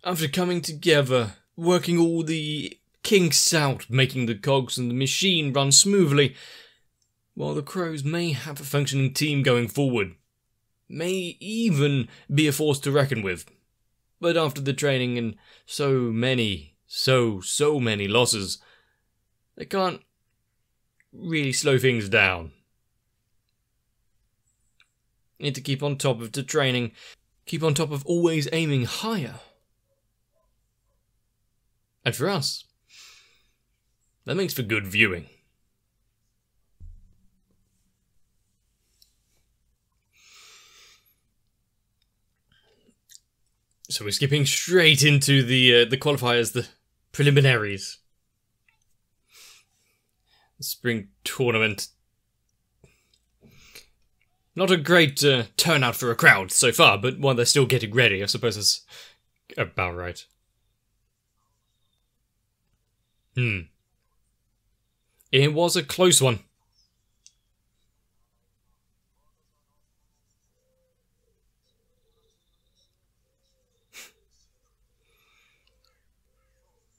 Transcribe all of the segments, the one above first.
After coming together, working all the kinks out, making the cogs and the machine run smoothly, while the Crows may have a functioning team going forward, may even be a force to reckon with. But after the training and so many losses, they can't really slow things down. Need to keep on top of the training, keep on top of always aiming higher. And for us, that makes for good viewing. So we're skipping straight into the qualifiers, the preliminaries. The spring tournament. Not a great turnout for a crowd so far, but while they're still getting ready, I suppose that's about right. It was a close one.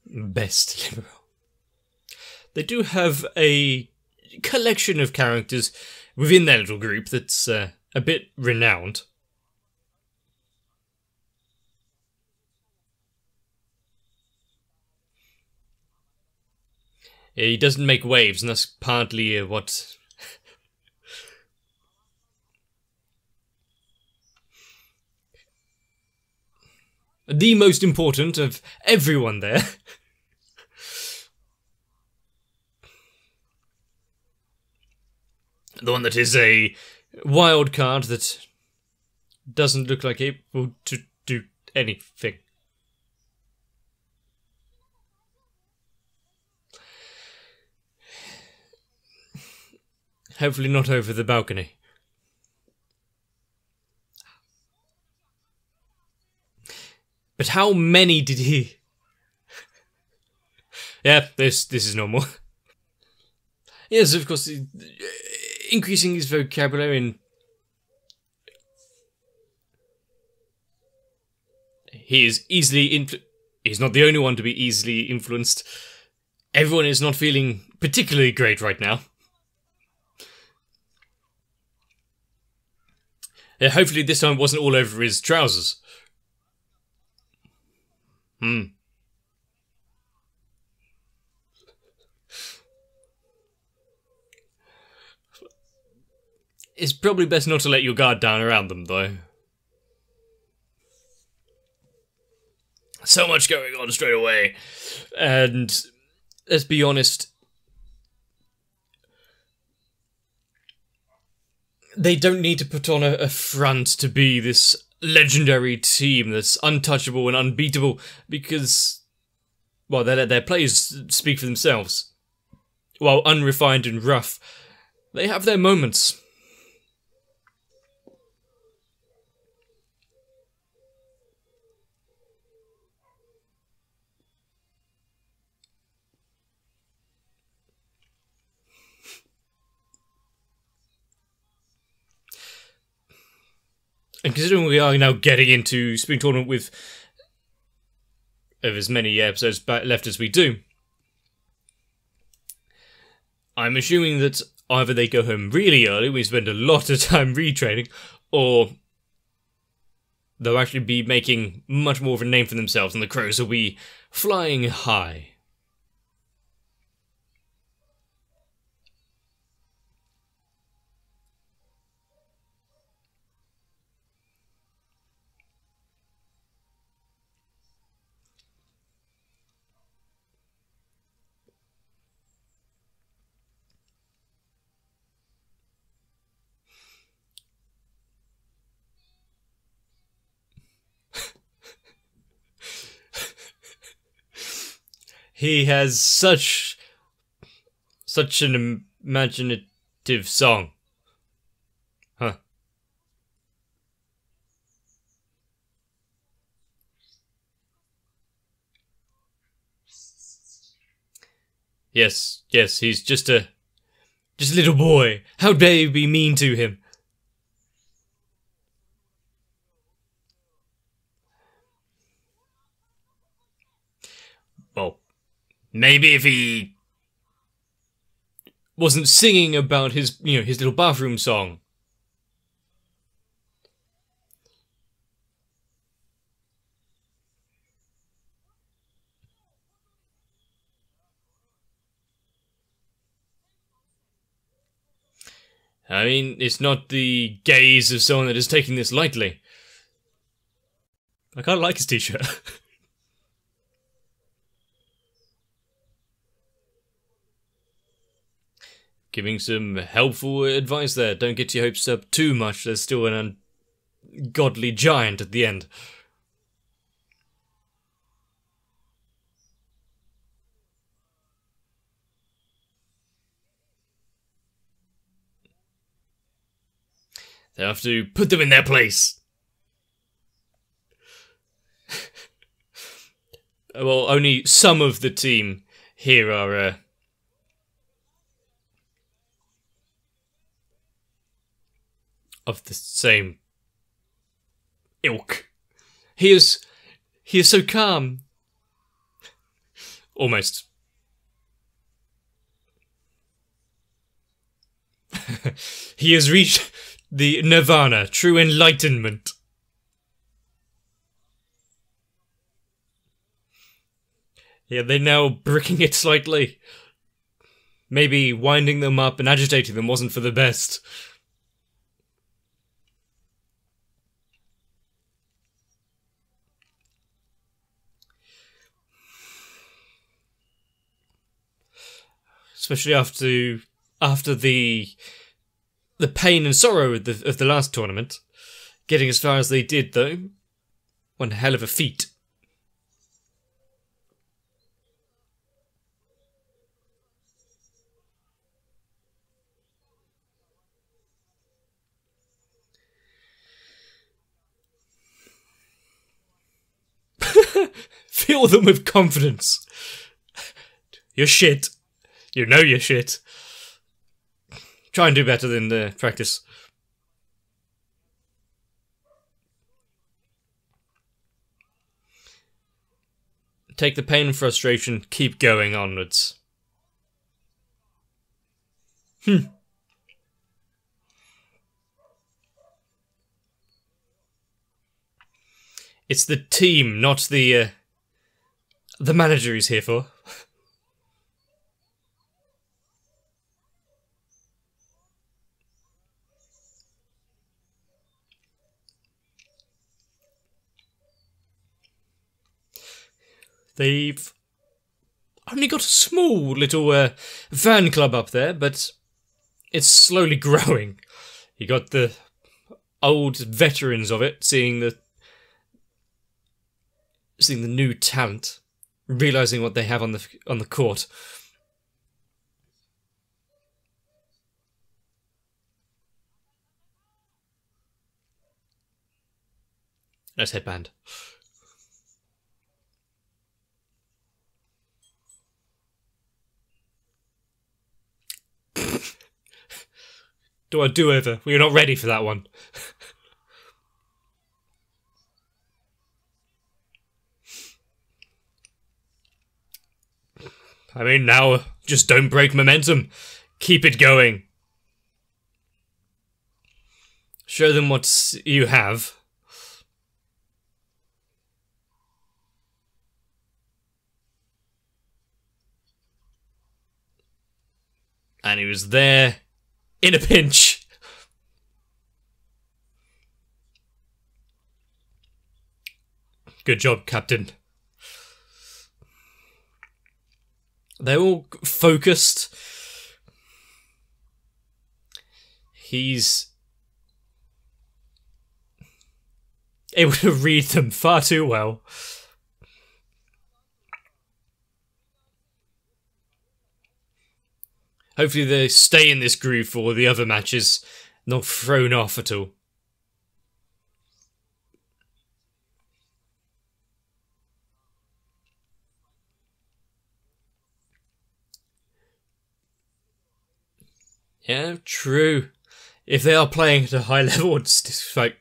Best liberal. They do have a collection of characters within their little group that's a bit renowned. He doesn't make waves, and that's partly what... the most important of everyone there. The one that is a wild card that doesn't look like able to do anything. Hopefully not over the balcony. But how many did he... Yeah, this is normal. Yes, of course, increasing his vocabulary and... He is easily... He's not the only one to be easily influenced. Everyone is not feeling particularly great right now. Yeah, hopefully this time it wasn't all over his trousers. It's probably best not to let your guard down around them, though. So much going on straight away. And let's be honest, they don't need to put on a front to be this legendary team that's untouchable and unbeatable, because, well, their players speak for themselves. While unrefined and rough, they have their moments. And considering we are now getting into Spring Tournament with as many episodes left as we do, I'm assuming that either they go home really early, we spend a lot of time retraining, or they'll actually be making much more of a name for themselves, and the Crows will be flying high. He has such an imaginative song. Huh. Yes, he's just a little boy. How dare you be mean to him? Maybe if he wasn't singing about his, his little bathroom song. I mean, it's not the gaze of someone that is taking this lightly. I kind of like his t-shirt. Giving some helpful advice there. Don't get your hopes up too much. There's still an ungodly giant at the end. They have to put them in their place. Well, only some of the team here are of the same ilk. He is so calm. Almost. He has reached the nirvana, true enlightenment. Yeah, they're now bricking it slightly. Maybe winding them up and agitating them wasn't for the best. Especially after the pain and sorrow of the last tournament. Getting as far as they did, though, one hell of a feat. Fill them with confidence. You're shit. You know you're shit. Try and do better than the practice. Take the pain and frustration, keep going onwards. It's the team, not the manager he's here for. They've only got a small little fan club up there, but it's slowly growing. You got the old veterans of it seeing the new talent, realizing what they have on the court. Nice headband. Do a do-over. We're not ready for that one. I mean, now, just don't break momentum. Keep it going. Show them what you have. And he was there in a pinch. Good job, Captain. They're all focused. He's able to read them far too well. Hopefully they stay in this groove for the other matches, not thrown off at all. Yeah, true. If they are playing at a high level, it's like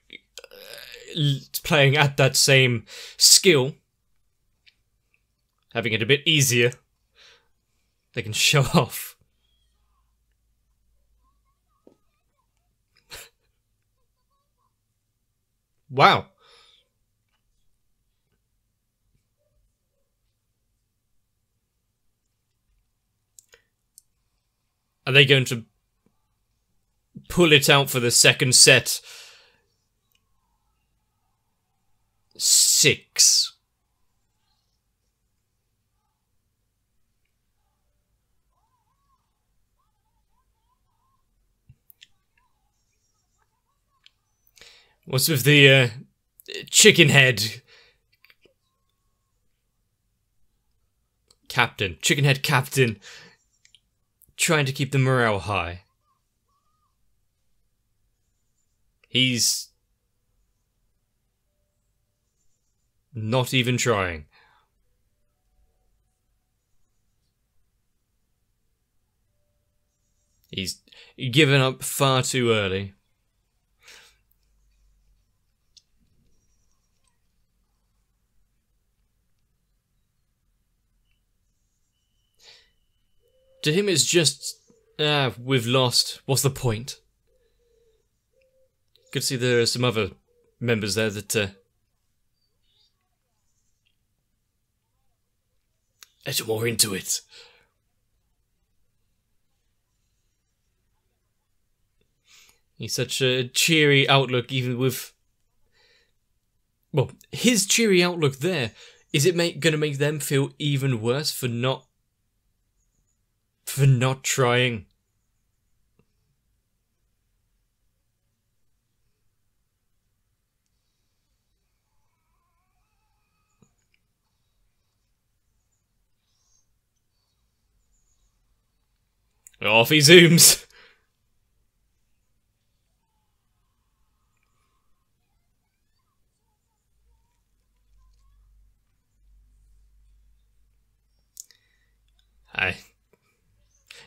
playing at that same skill, having it a bit easier, They can show off. Wow. Are they going to pull it out for the second set? 6. What's with the chicken head captain? Chicken head captain trying to keep the morale high. He's not even trying. He's given up far too early. To him it's just, we've lost. What's the point? Could see there are some other members there that let more into it. He's such a cheery outlook, even with... Well, his cheery outlook there, is it gonna make them feel even worse for not trying? Off he zooms.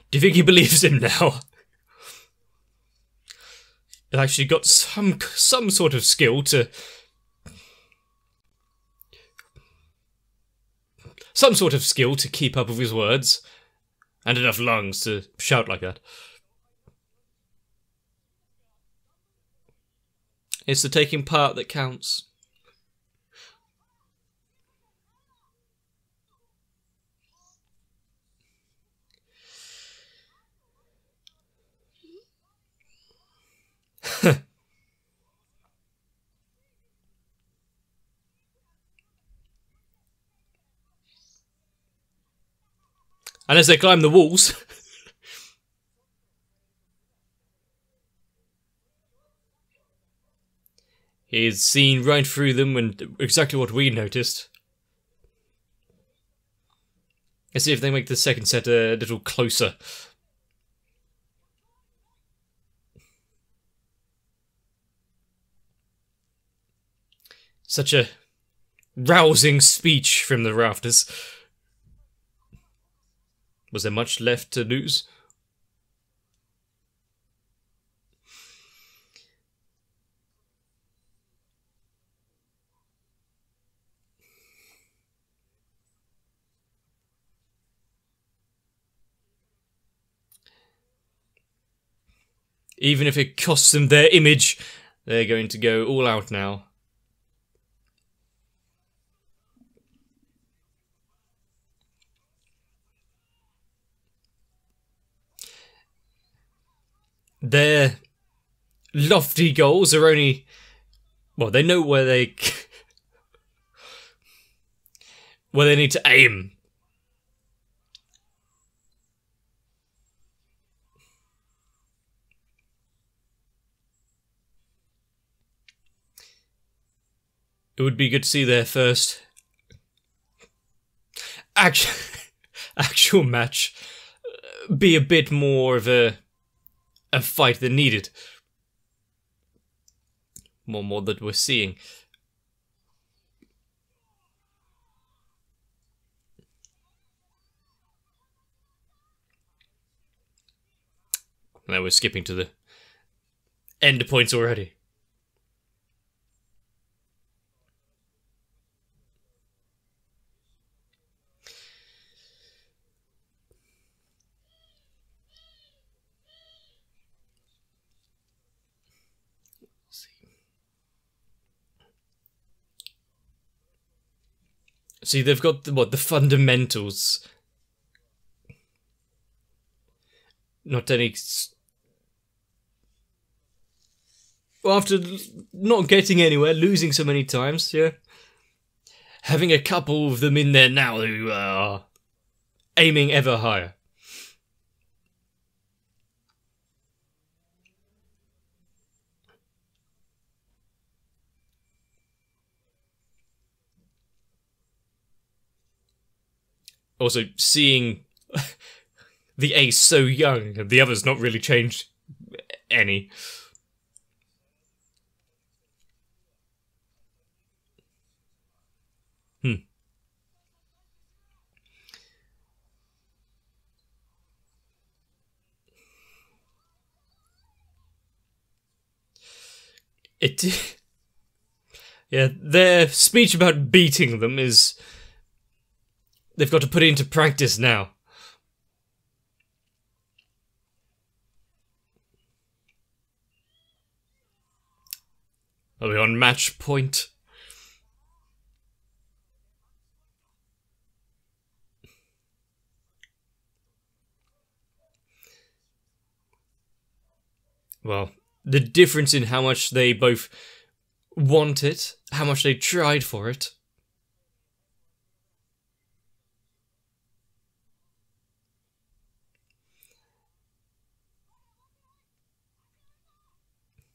Do you think he believes him now? He's actually got some sort of skill to... Some sort of skill to keep up with his words. And enough lungs to shout like that. It's the taking part that counts. And as they climb the walls... he's seen right through them, and exactly what we noticed. Let's see if they make the second set a little closer. Such a rousing speech from the rafters. Was there much left to lose? Even if it costs them their image, they're going to go all out now. Their lofty goals are only... Well, they know where they... where they need to aim. It would be good to see their first... actual match be a bit more of a fight than needed. More that we're seeing. Now we're skipping to the end points already. See, they've got the fundamentals. Not any. Well, after not getting anywhere, losing so many times, yeah. Having a couple of them in there now who are aiming ever higher. Also, seeing the ace so young and the others not really changed any. Yeah, their speech about beating them is... They've got to put it into practice now. Are we on match point? Well, the difference in how much they both want it, how much they tried for it.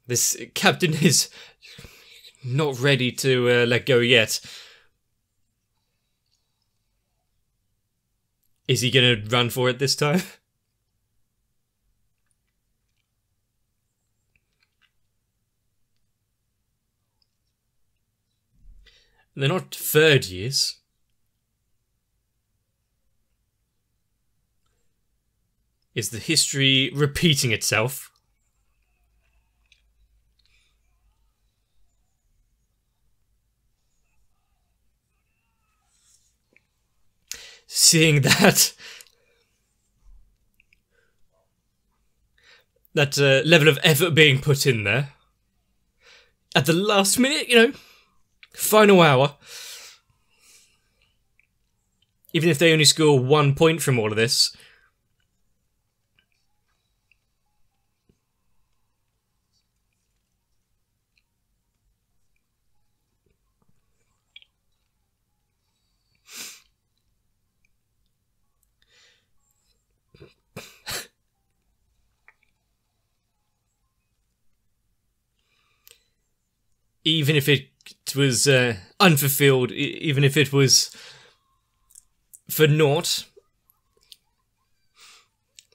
This captain is not ready to let go yet. Is he gonna run for it this time? They're not third years. Is the history repeating itself? Seeing that level of effort being put in there at the last minute, you know, final hour. Even if they only score 1 point from all of this. Even if it was unfulfilled, even if it was for naught,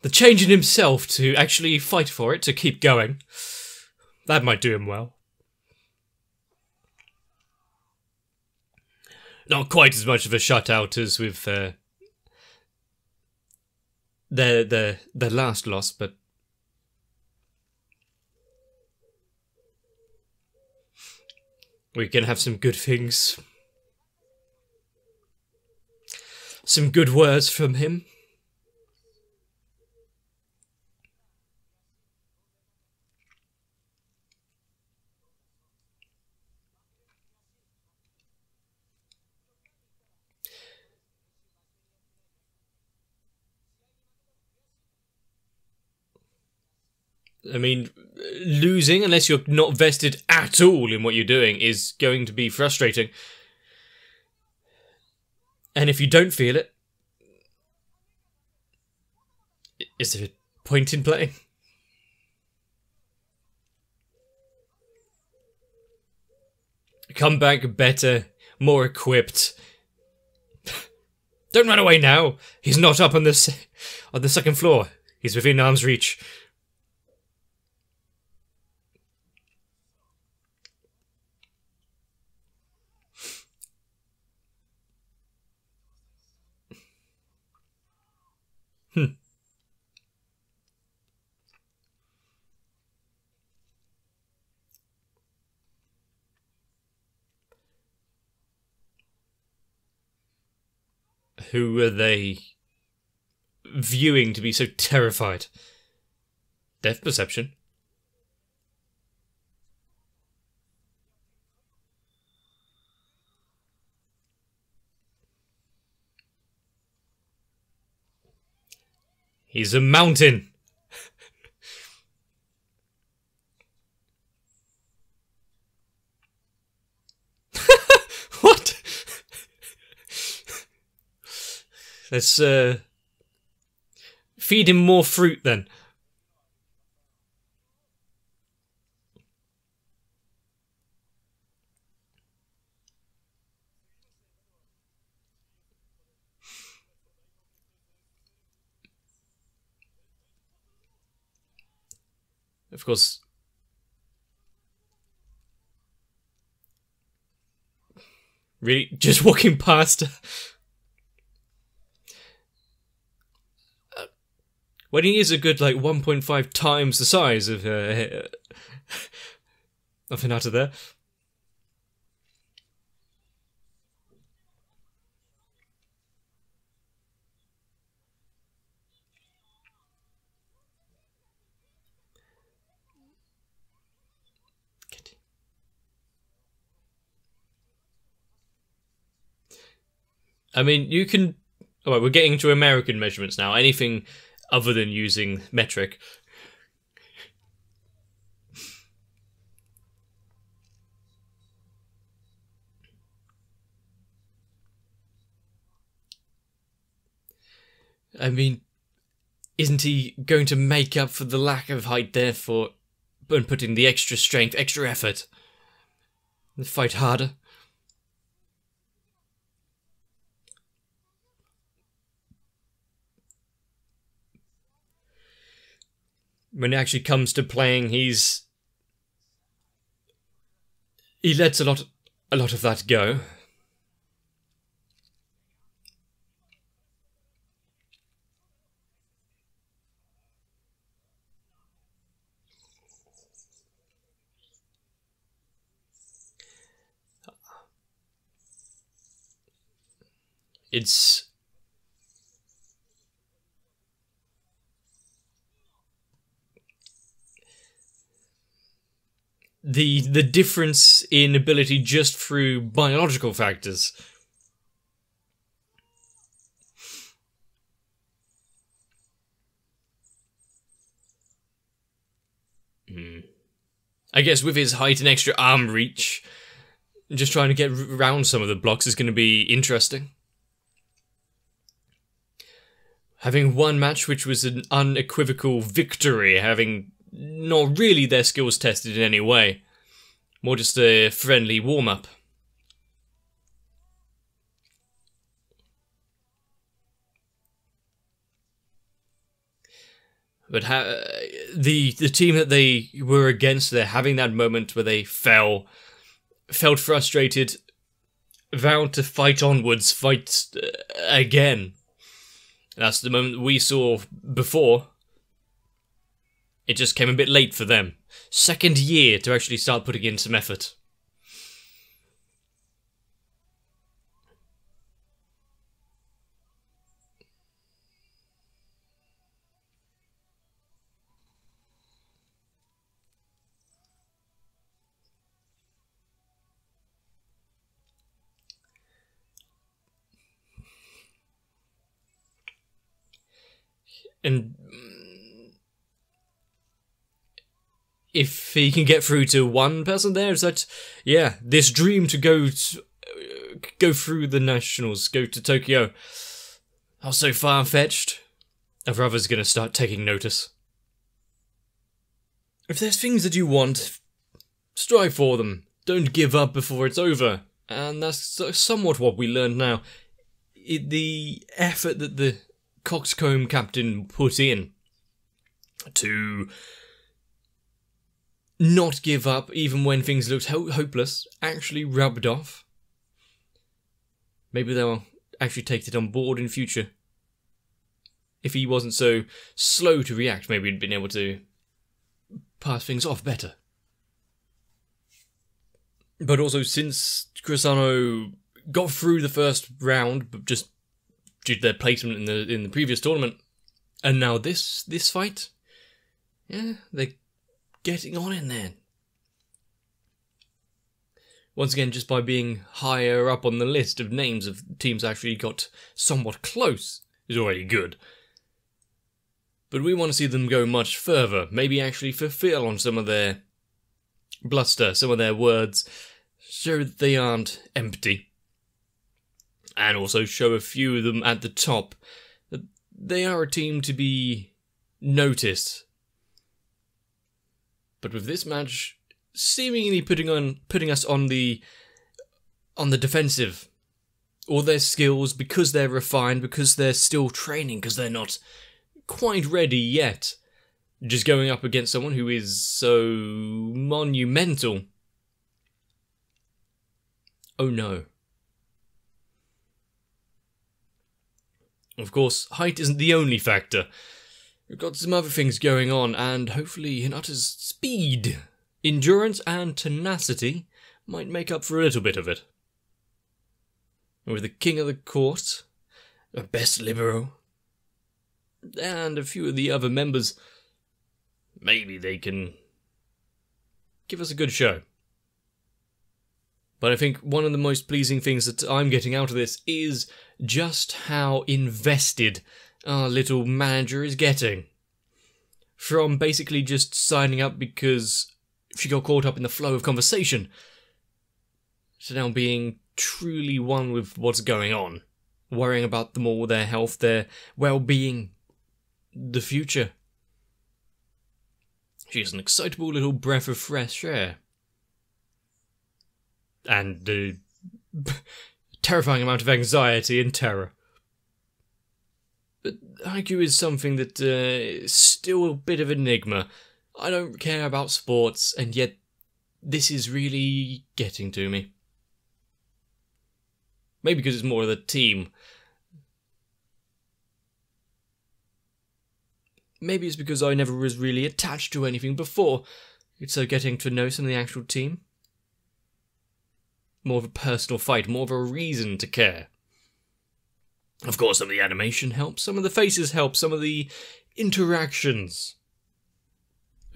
the change in himself to actually fight for it, to keep going, that might do him well. Not quite as much of a shutout as with their last loss, but we can have some good things. Some good words from him. I mean, losing, unless you're not vested at all in what you're doing, is going to be frustrating. And if you don't feel it, is there a point in playing? Come back better, more equipped. Don't run away now. He's not up on the second floor. He's within arm's reach. Who are they viewing to be so terrified? Depth perception. He's a mountain. What? Let's feed him more fruit then. Of course, really, just walking past her. When he is a good, like, 1.5 times the size of Hinata there. I mean, you can... Alright, we're getting to American measurements now. Anything other than using metric. I mean, isn't he going to make up for the lack of height there and put in the extra strength, extra effort, and fight harder? When it actually comes to playing, he lets a lot of that go. It's the difference in ability just through biological factors. I guess with his height and extra arm reach, just trying to get around some of the blocks is going to be interesting. Having one match which was an unequivocal victory, having not really their skills tested in any way, more just a friendly warm-up. But the team that they were against, they're having that moment where they felt frustrated, vowed to fight onwards, fight again. That's the moment we saw before. It just came a bit late for them. Second year to actually start putting in some effort. And if he can get through to one person there, is that, yeah, this dream to go through the nationals, go to Tokyo, how so far-fetched? A brother's gonna start taking notice. If there's things that you want, strive for them. Don't give up before it's over. And that's somewhat what we learned now. The effort that the Coxcomb captain put in to not give up even when things looked hopeless actually rubbed off. Maybe they'll actually take it on board in future. If he wasn't so slow to react, maybe he'd been able to pass things off better. But also, since Crisano got through the first round, but just due to their placement in the previous tournament, and now this fight, yeah, they're getting on in there. Once again, just by being higher up on the list of names of teams that actually got somewhat close is already good. But we want to see them go much further, maybe actually fulfill on some of their bluster, some of their words, show that they aren't empty. And also show a few of them at the top that they are a team to be noticed. But with this match seemingly putting us on the defensive, all their skills, because they're refined, because they're still training, because they're not quite ready yet, just going up against someone who is so monumental. Oh no. Of course, height isn't the only factor. We've got some other things going on, and hopefully Hinata's speed, endurance and tenacity might make up for a little bit of it. And with the king of the court, the best libero, and a few of the other members, maybe they can give us a good show. But I think one of the most pleasing things that I'm getting out of this is just how invested our little manager is getting. From basically just signing up because she got caught up in the flow of conversation, to now being truly one with what's going on, worrying about them all, their health, their well-being, the future. She's an excitable little breath of fresh air. And the terrifying amount of anxiety and terror. But Haikyuu is something that is still a bit of an enigma. I don't care about sports, and yet this is really getting to me. Maybe because it's more of the team. Maybe it's because I never was really attached to anything before. So getting to know some of the actual team. More of a personal fight, more of a reason to care. Of course, some of the animation helps, some of the faces help, some of the interactions.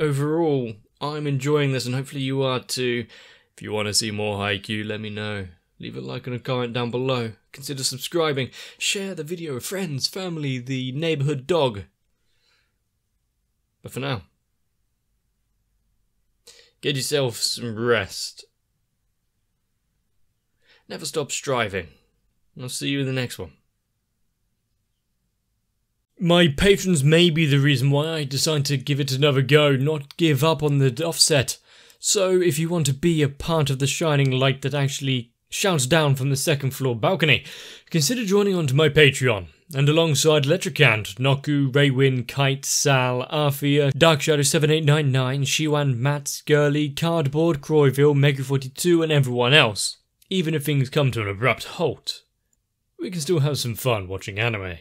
Overall, I'm enjoying this, and hopefully you are too. If you want to see more Haikyuu, let me know. Leave a like and a comment down below. Consider subscribing. Share the video with friends, family, the neighbourhood dog. But for now, get yourself some rest. Never stop striving. I'll see you in the next one. My patrons may be the reason why I decided to give it another go, not give up on the offset. So if you want to be a part of the shining light that actually shouts down from the second floor balcony, consider joining onto my Patreon. And alongside Electricant, Noku, Raywin, Kite, Sal, Arthea, Darkshadow7899, Shiwan, Matt, Gurley, Cardboard, Croyville, Mega42 and everyone else. Even if things come to an abrupt halt, we can still have some fun watching anime.